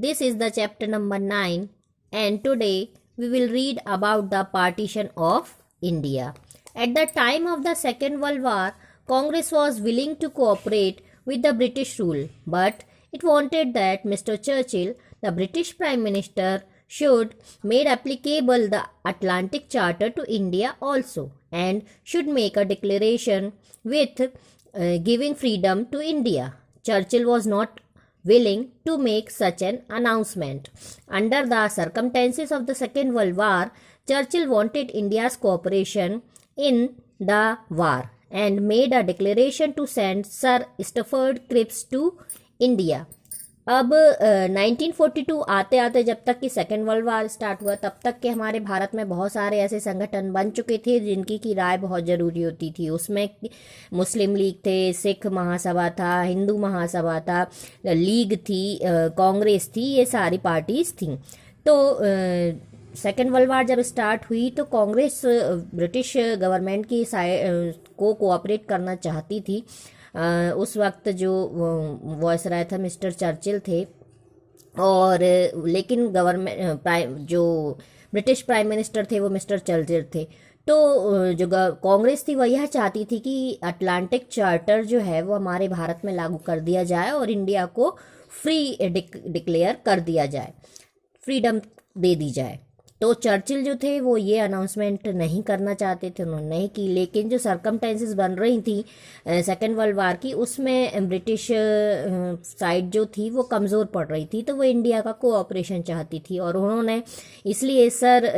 This is the chapter number 9, and today we will read about the partition of India. At the time of the Second World War, Congress was willing to cooperate with the British rule, but it wanted that Mr. Churchill, the British Prime Minister, should make applicable the Atlantic Charter to India also, and should make a declaration with giving freedom to India. Churchill was not willing to make such an announcement. Under the circumstances of the Second World War, Churchill wanted India's cooperation in the war and made a declaration to send Sir Stafford Cripps to India. अब 1942 आते आते जब तक कि second world war start हुआ तब तक के हमारे भारत में बहुत सारे ऐसे संगठन बन चुके थे जिनकी की राय बहुत ज़रूरी होती थी। उसमें मुस्लिम लीग थे, सिख महासभा था, हिंदू महासभा था, लीग थी, कांग्रेस थी, ये सारी पार्टीज थी। तो सेकेंड वर्ल्ड वार जब स्टार्ट हुई तो कांग्रेस ब्रिटिश गवर्नमेंट की को कोऑपरेट करना चाहती थी। उस वक्त जो वॉयसराय था मिस्टर चर्चिल थे, और लेकिन गवर्नमेंट जो ब्रिटिश प्राइम मिनिस्टर थे वो मिस्टर चर्चिल थे। तो जो कांग्रेस थी वह यह चाहती थी कि अटलांटिक चार्टर जो है वो हमारे भारत में लागू कर दिया जाए और इंडिया को फ्री डिक्लेयर कर दिया जाए, फ्रीडम दे दी जाए। तो चर्चिल जो थे वो ये अनाउंसमेंट नहीं करना चाहते थे, उन्होंने नहीं की। लेकिन जो सरकमटेंसेस बन रही थी सेकेंड वर्ल्ड वार की, उसमें ब्रिटिश साइड जो थी वो कमज़ोर पड़ रही थी, तो वो इंडिया का कोऑपरेशन चाहती थी और उन्होंने इसलिए सर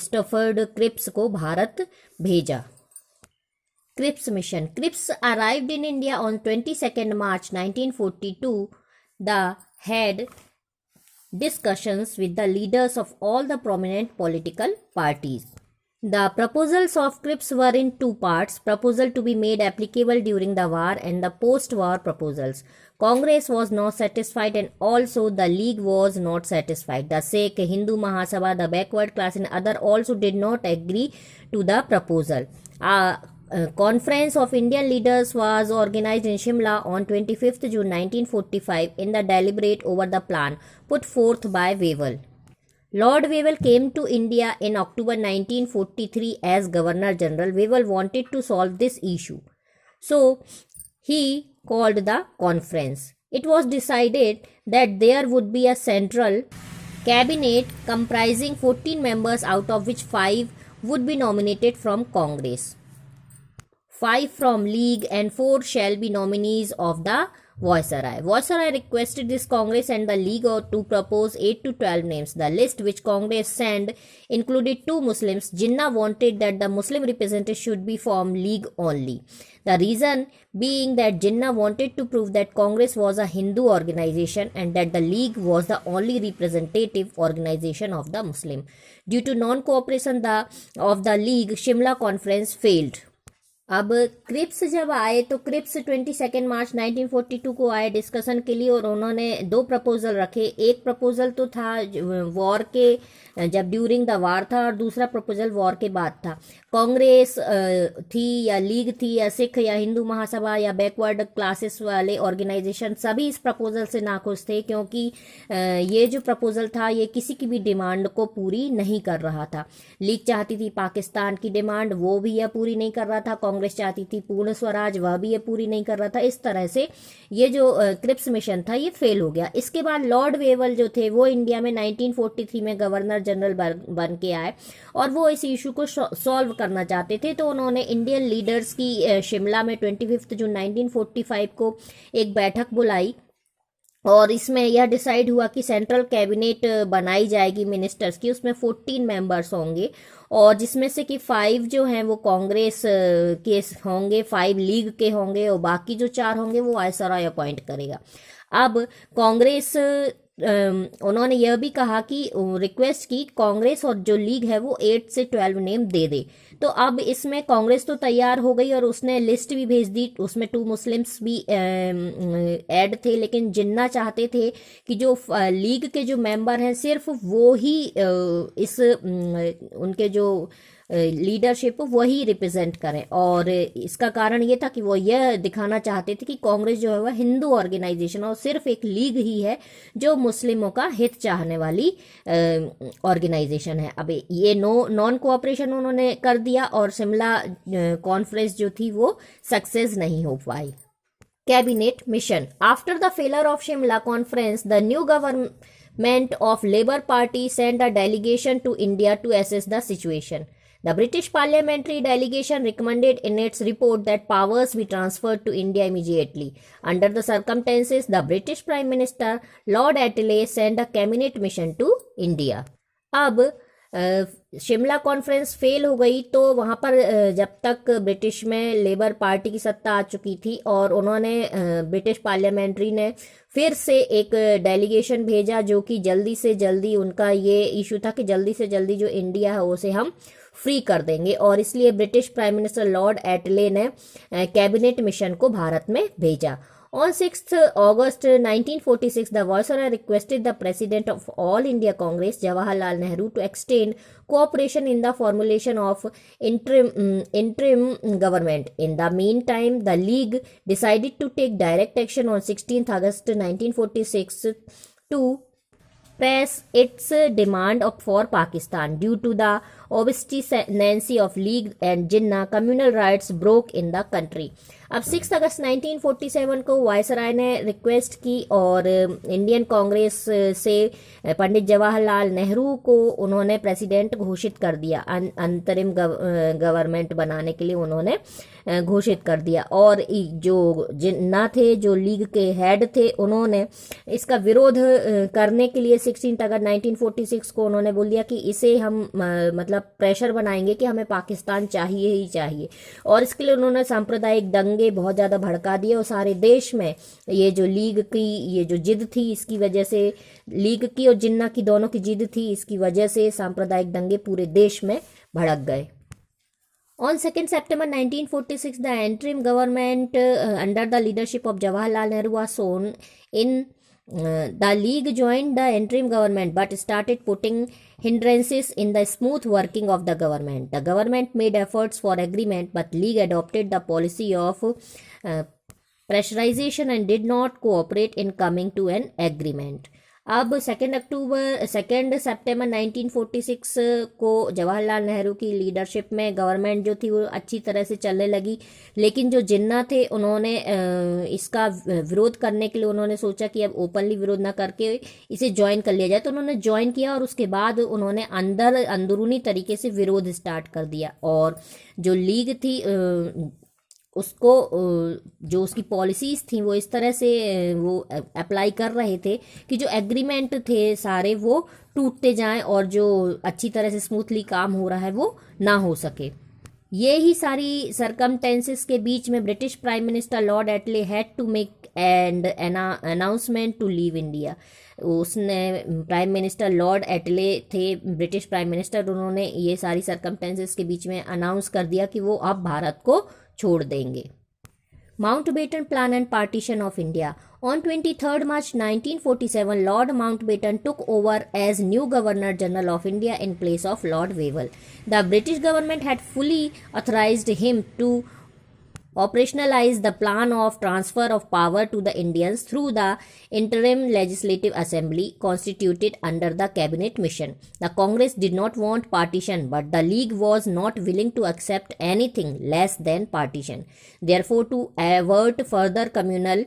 स्टफर्ड क्रिप्स को भारत भेजा। Cripps mission. Cripps arrived in India on 22 March 1942. The had discussions with the leaders of all the prominent political parties. The proposals of Cripps were in two parts: proposal to be made applicable during the war and the post-war proposals. Congress was not satisfied and also the League was not satisfied. The Sikh, Hindu Mahasabha, the backward class and other also did not agree to the proposal. A conference of Indian leaders was organized in Shimla on 25th June 1945 in the deliberate over the plan put forth by Wavell. Lord Wavell came to India in October 1943 as Governor General. Wavell wanted to solve this issue, so he called the conference. It was decided that there would be a central cabinet comprising 14 members, out of which 5 would be nominated from Congress, 5 from League, and 4 shall be nominees of the Viceroy. Viceroy requested this Congress and the League to propose 8 to 12 names. The list which Congress sent included 2 Muslims. Jinnah wanted that the Muslim representatives should be from League only. The reason being that Jinnah wanted to prove that Congress was a Hindu organization and that the League was the only representative organization of the Muslim. Due to non-cooperation of the League, Shimla conference failed. अब Cripps जब आए तो Cripps 22 मार्च 1942 को आए discussion के लिए और उन्होंने 2 प्रपोजल रखे। एक प्रपोजल तो था वॉर के जब ड्यूरिंग द वार था और दूसरा प्रपोजल वॉर के बाद था। कांग्रेस थी या लीग थी या सिख या हिंदू महासभा या बैकवर्ड क्लासेस वाले ऑर्गेनाइजेशन सभी इस प्रपोजल से नाखुश थे, क्योंकि ये जो प्रपोजल था ये किसी की भी डिमांड को पूरी नहीं कर रहा था। लीग चाहती थी पाकिस्तान की डिमांड, वो भी यह पूरी नहीं कर रहा था। कांग्रेस चाहती थी पूर्ण स्वराज, वह भी ये पूरी नहीं कर रहा था। इस तरह से ये जो क्रिप्स मिशन था ये फेल हो गया। इसके बाद लॉर्ड वेवल जो थे वो इंडिया में 1943 में गवर्नर जनरल बन के आए और वो इस इशू को सॉल्व करना चाहते थे। तो उन्होंने इंडियन लीडर्स की शिमला में 25 जून 1945 को एक बैठक बुलाई और इसमें यह डिसाइड हुआ कि सेंट्रल कैबिनेट बनाई जाएगी मिनिस्टर्स की। उसमें 14 मेंबर्स होंगे और जिसमें से कि 5 जो हैं वो कांग्रेस के होंगे, 5 लीग के होंगे और बाकी जो 4 होंगे वो वायसराय अपॉइंट करेगा। अब कांग्रेस उन्होंने यह भी कहा कि रिक्वेस्ट की कांग्रेस और जो लीग है वो 8 से 12 नेम दे दे। तो अब इसमें कांग्रेस तो तैयार हो गई और उसने लिस्ट भी भेज दी, उसमें 2 मुस्लिम्स भी ऐड थे, लेकिन जिन्ना चाहते थे कि जो लीग के जो मेंबर हैं सिर्फ वो ही इस उनके जो लीडरशिप वही रिप्रेजेंट करें। और इसका कारण ये था कि वो यह दिखाना चाहते थे कि कांग्रेस जो है वह हिंदू ऑर्गेनाइजेशन और सिर्फ एक लीग ही है जो मुस्लिमों का हित चाहने वाली ऑर्गेनाइजेशन है। अब ये नॉन कोऑपरेशन उन्होंने कर दिया और शिमला कॉन्फ्रेंस जो थी वो सक्सेस नहीं हो पाई। Cabinet mission. After the failure of Shimla conference, the new government of Labour Party sent a delegation to India to assess the situation. The British parliamentary delegation recommended in its report that powers be transferred to India immediately. Under the circumstances, the British Prime Minister Lord Attlee sent a cabinet mission to India. अब Shimla conference fail हो गई तो वहाँ पर जब तक British में labour party की सत्ता आ चुकी थी और उन्होंने ब्रिटिश पार्लियामेंट्री ने फिर से एक डेलीगेशन भेजा जो कि जल्दी से जल्दी उनका ये इशू था कि जल्दी से जल्दी जो इंडिया है उसे हम फ्री कर देंगे, और इसलिए ब्रिटिश प्राइम मिनिस्टर लॉर्ड एटले ने कैबिनेट मिशन को भारत में भेजा। On 6th August 1946, the Viceroy requested the President of All India Congress, Jawaharlal Nehru, to extend cooperation in the formulation of interim government. In the meantime, the League decided to take direct action on 16th August 1946 to press its demand for Pakistan. Due to the obstinacy of League and Jinnah, communal riots broke in the country. अब 6 अगस्त 1947 को viceroy ने request की और Indian Congress से पंडित जवाहरलाल नेहरू को उन्होंने president घोषित कर दिया। अंतरिम गवर्नमेंट बनाने के लिए उन्होंने घोषित कर दिया, और जो जिन्ना थे, जो लीग के हेड थे, उन्होंने इसका विरोध करने के लिए 16 अगस्त 1946 को उन्होंने बोल दिया कि इसे हम मतलब प्रेशर बनाएंगे कि हमें पाकिस्तान चाहिए ही चाहिए। और इसके लिए उन्होंने सांप्रदायिक दंगे बहुत ज़्यादा भड़का दिए और सारे देश में ये जो लीग की ये जो जिद थी, इसकी वजह से लीग की और जिन्ना की दोनों की जिद थी, इसकी वजह से सांप्रदायिक दंगे पूरे देश में भड़क गए। On 2nd September 1946, the interim government under the leadership of Jawaharlal Nehru was sworn in. The League joined the interim government but started putting hindrances in the smooth working of the government. The government made efforts for agreement, but League adopted the policy of pressurization and did not cooperate in coming to an agreement. अब 2 सितंबर 1946 को जवाहरलाल नेहरू की leadership में government जो थी वो अच्छी तरह से चलने लगी, लेकिन जो जिन्ना थे उन्होंने इसका विरोध करने के लिए उन्होंने सोचा कि अब ओपनली विरोध ना करके इसे ज्वाइन कर लिया जाए, तो उन्होंने ज्वाइन किया और उसके बाद उन्होंने अंदरूनी तरीके से विरोध स्टार्ट कर दिया। और जो लीग थी उसको जो उसकी पॉलिसीज़ थी वो इस तरह से वो अप्लाई कर रहे थे कि जो एग्रीमेंट थे सारे वो टूटते जाएं और जो अच्छी तरह से स्मूथली काम हो रहा है वो ना हो सके। ये ही सारी सरकमटेंसेस के बीच में British prime minister lord Attlee had to make and announcement to leave India. उसने प्राइम मिनिस्टर लॉर्ड एटले थे ब्रिटिश प्राइम मिनिस्टर, उन्होंने ये सारी सरकमटेंसेस के बीच में अनाउंस कर दिया कि वो अब भारत को छोड़ देंगे। Mountbatten Plan and Partition of India. On 23rd March 1947, Lord Mountbatten took over as new Governor General of India in place of Lord Wavell. The British government had fully authorized him to operationalize the plan of transfer of power to the Indians through the interim legislative assembly constituted under the cabinet mission. The Congress did not want partition, but the League was not willing to accept anything less than partition. Therefore, to avert further communal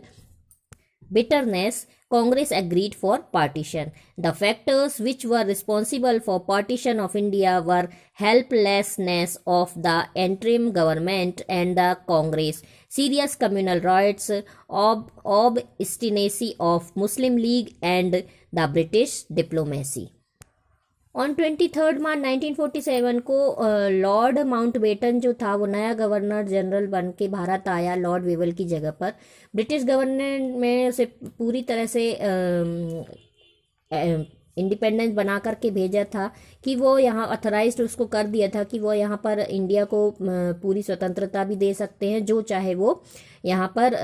bitterness, Congress agreed for partition. The factors which were responsible for partition of India were helplessness of the interim government and the Congress, serious communal riots, obstinacy of Muslim League and the British diplomacy. On 23rd मार्च 1947 को Lord Mountbatten जो था वो नया governor general बन के भारत आया Lord Wavell की जगह पर। ब्रिटिश गवर्नमेंट में उसे पूरी तरह से इंडिपेंडेंस बना करके भेजा था कि वो यहाँ ऑथराइज्ड उसको कर दिया था कि वो यहाँ पर इंडिया को पूरी स्वतंत्रता भी दे सकते हैं, जो चाहे वो यहाँ पर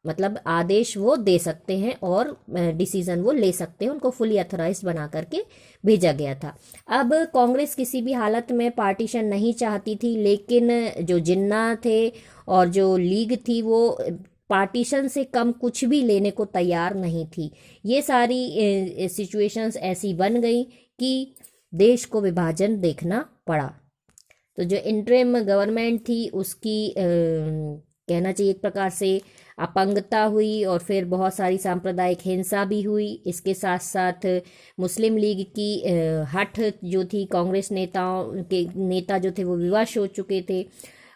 मतलब आदेश वो दे सकते हैं और डिसीजन वो ले सकते हैं, उनको फुली अथोराइज्ड बना करके भेजा गया था। अब कांग्रेस किसी भी हालत में पार्टीशन नहीं चाहती थी, लेकिन जो जिन्ना थे और जो लीग थी वो पार्टीशन से कम कुछ भी लेने को तैयार नहीं थी। ये सारी सिचुएशंस ऐसी बन गई कि देश को विभाजन देखना पड़ा। तो जो इंटरिम गवर्नमेंट थी उसकी कहना चाहिए एक प्रकार से अपंगता हुई, और फिर बहुत सारी सांप्रदायिक हिंसा भी हुई। इसके साथ साथ मुस्लिम लीग की हठ जो थी, कांग्रेस नेताओं के नेता जो थे वो विवश हो चुके थे,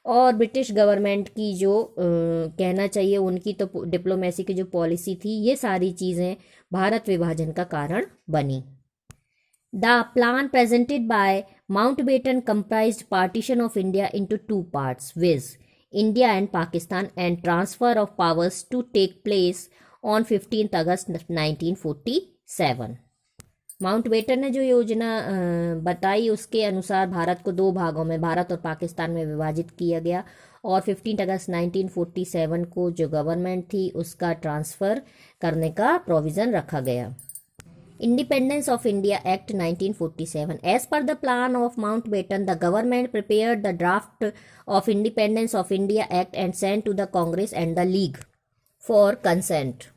और ब्रिटिश गवर्नमेंट की जो कहना चाहिए उनकी तो डिप्लोमेसी की जो पॉलिसी थी, ये सारी चीज़ें भारत विभाजन का कारण बनी। The plan presented by Mountbatten comprised partition of India into two parts, viz. India and Pakistan, and transfer of powers to take place on 15th August 1947. Mountbatten ने जो योजना बताई उसके अनुसार भारत को दो भागों में, भारत और पाकिस्तान में विभाजित किया गया, और 15 अगस्त 1947 को जो गवर्नमेंट थी उसका ट्रांसफ़र करने का प्रोविज़न रखा गया। Independence of India Act 1947. As per the plan of Mountbatten, the government prepared the draft of Independence of India Act and sent to the Congress and the League for consent.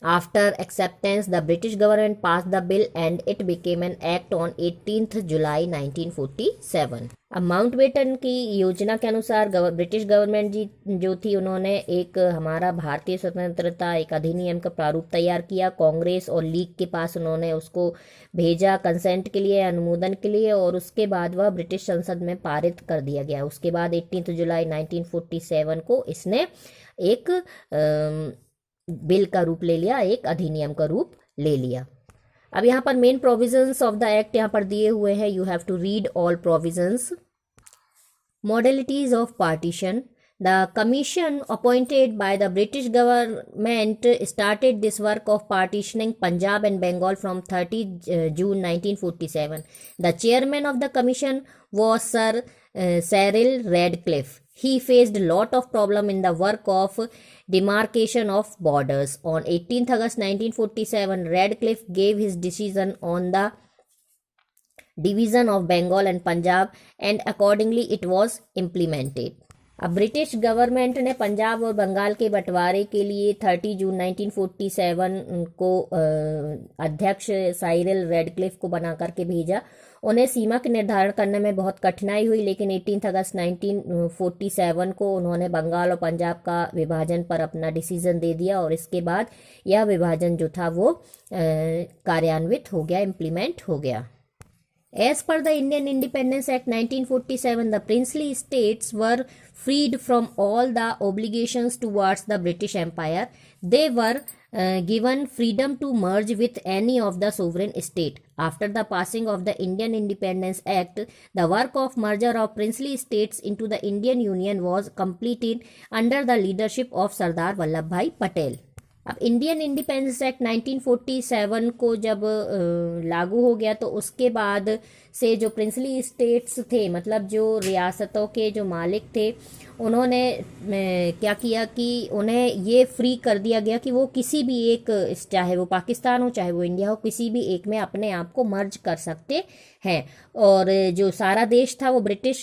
After acceptance, the British government passed the bill and it became an act on 18th July 1947. अब Mountbatten की योजना के अनुसार British government जी जो थी उन्होंने एक हमारा भारतीय स्वतंत्रता एक अधिनियम का प्रारूप तैयार किया। कांग्रेस और लीग के पास उन्होंने उसको भेजा कंसेंट के लिए, अनुमोदन के लिए, और उसके बाद वह ब्रिटिश संसद में पारित कर दिया गया। उसके बाद 18 जुलाई 1947 को इसने एक बिल का रूप ले लिया, एक अधिनियम का रूप ले लिया। अब यहाँ पर main provisions of the act यहाँ पर दिए हुए हैं, you have to read all provisions. Modalities of partition. The commission appointed by the British government started this work of partitioning Punjab and Bengal from 30 June 1947. The chairman of the commission was Sir Cyril Radcliffe. He faced a lot of problem in the work of demarcation of borders. On 18th August 1947, Radcliffe gave his decision on the division of Bengal and Punjab, and accordingly it was implemented. अब British government ने पंजाब और बंगाल के बंटवारे के लिए 30 जून 1947 को अध्यक्ष Cyril Radcliffe को बना करके भेजा। उन्हें सीमा के निर्धारण करने में बहुत कठिनाई हुई, लेकिन 18 अगस्त 1947 को उन्होंने बंगाल और पंजाब का विभाजन पर अपना डिसीजन दे दिया, और इसके बाद यह विभाजन जो था वो कार्यान्वित हो गया, इम्प्लीमेंट हो गया। As per the Indian Independence Act 1947, the princely states were freed from all the obligations towards the British Empire. They were given freedom to merge with any of the sovereign state. After the passing of the Indian Independence Act, the work of merger of princely states into the Indian Union was completed under the leadership of Sardar Vallabhbhai Patel. अब Indian independence act 1947 को जब लागू हो गया तो उसके बाद से जो प्रिंसली स्टेट्स थे, मतलब जो रियासतों के जो मालिक थे, उन्होंने क्या किया कि उन्हें ये फ्री कर दिया गया कि वो किसी भी एक, चाहे वो पाकिस्तान हो चाहे वो इंडिया हो, किसी भी एक में अपने आप को मर्ज कर सकते हैं। और जो सारा देश था वो ब्रिटिश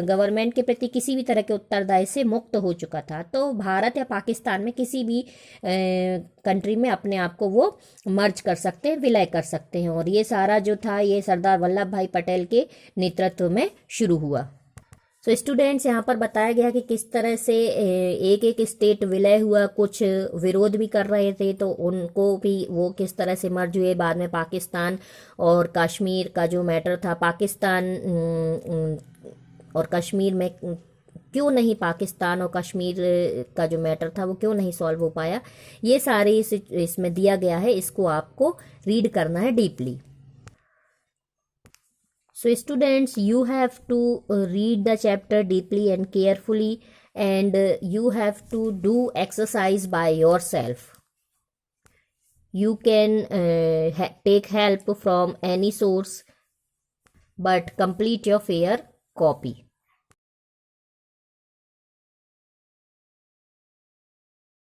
गवर्नमेंट के प्रति किसी भी तरह के उत्तरदायित्व से मुक्त हो चुका था। तो भारत या पाकिस्तान में किसी भी कंट्री में अपने आप को वो मर्ज कर सकते हैं, विलय कर सकते हैं। और ये सारा जो था ये सरदार वल्लभ भाई पटेल के नेतृत्व में शुरू हुआ। सो स्टूडेंट्स, यहाँ पर बताया गया कि किस तरह से एक एक स्टेट विलय हुआ, कुछ विरोध भी कर रहे थे तो उनको भी वो किस तरह से मर्ज हुए। बाद में पाकिस्तान और कश्मीर का जो मैटर था, पाकिस्तान और कश्मीर में क्यों नहीं, पाकिस्तान और कश्मीर का जो मैटर था वो क्यों नहीं सॉल्व हो पाया, ये सारे इसमें दिया गया है। इसको आपको रीड करना है deeply. So students, you have to read the chapter deeply and carefully, and you have to do exercise by yourself. You can take help from any source, but complete your fair copy.